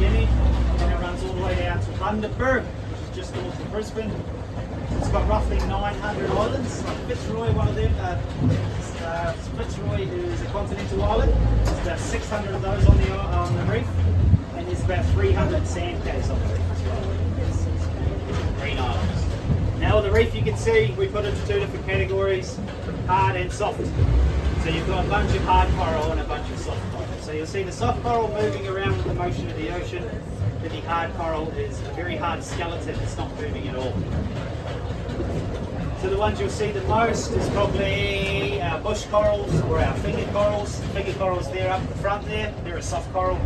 Guinea, and it runs all the way down to Bundaberg, which is just north of Brisbane. It's got roughly 900 islands. Like Fitzroy, one of them. Fitzroy is a continental island. There's about 600 of those on the reef, and there's about 300 sand cats on the reef as well. Green islands. Now on the reef you can see we put into two different categories, hard and soft. So you've got a bunch of hard coral and a bunch of soft coral. So you'll see the soft coral moving around with the motion of the ocean, but the hard coral is a very hard skeleton, it's not moving at all. So the ones you'll see the most is probably our bush corals or our finger corals. Finger corals there up the front there, they're a soft coral.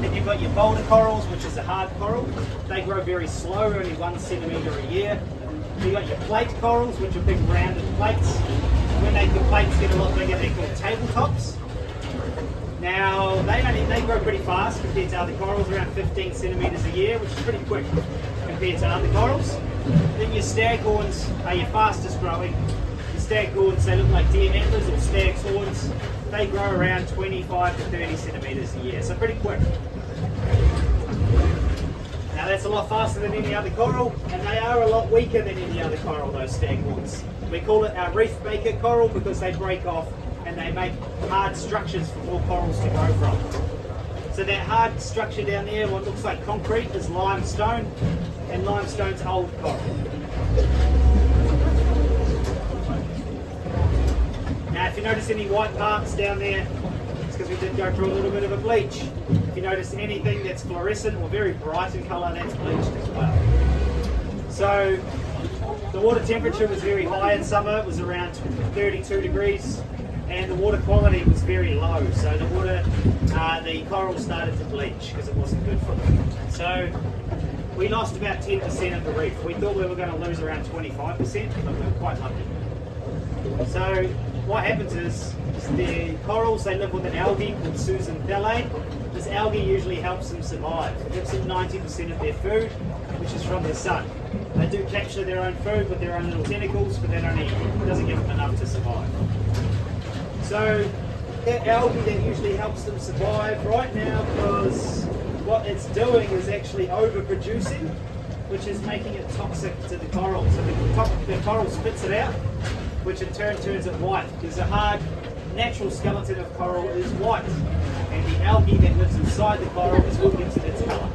Then you've got your boulder corals, which is a hard coral. They grow very slow, only 1 centimetre a year. You've got your plate corals, which are big rounded plates. When the plates get a lot bigger, they're called tabletops. Now, they grow pretty fast compared to other corals, around 15 centimetres a year, which is pretty quick compared to other corals. Then your staghorns are your fastest growing. Your staghorns, they look like deer antlers or stag's horns. They grow around 25 to 30 centimetres a year, so pretty quick. Now that's a lot faster than any other coral, and they are a lot weaker than any other coral, those staghorns. We call it our reef maker coral because they break off and they make hard structures for more corals to grow from. So that hard structure down there, what looks like concrete, is limestone, and limestone's old coral. Now if you notice any white parts down there, it's because we did go through a little bit of a bleach. If you notice anything that's fluorescent or very bright in colour, that's bleached as well. So the water temperature was very high in summer, it was around 32 degrees, and the water quality was very low, so the coral started to bleach because it wasn't good for them. So we lost about 10% of the reef. We thought we were going to lose around 25%, but we were quite lucky. So what happens is the corals, they live with an algae called Susan thalate. This algae usually helps them survive. It gives them 90% of their food, which is from the sun. They do capture their own food with their own little tentacles, but it doesn't give them enough to survive. So that algae that usually helps them survive right now, because what it's doing is actually overproducing, which is making it toxic to the coral. So the coral spits it out, which in turn turns it white, because the hard natural skeleton of coral is white, and the algae that lives inside the coral is what gives it its colour.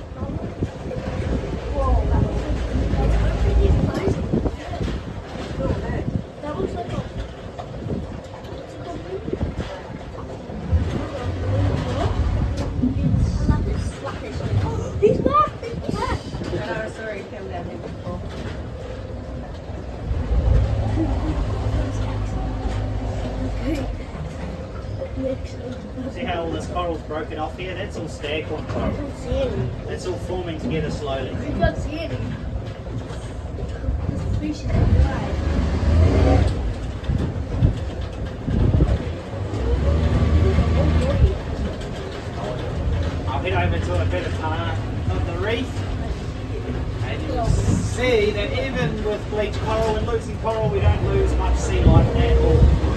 See how all this coral's broken off here? That's all staghorn coral. That's all forming together slowly. I can't see any. The fish is alive. I'll head over to a better part of the reef, and you'll see that even with bleached coral and losing coral, we don't lose much sea life at all.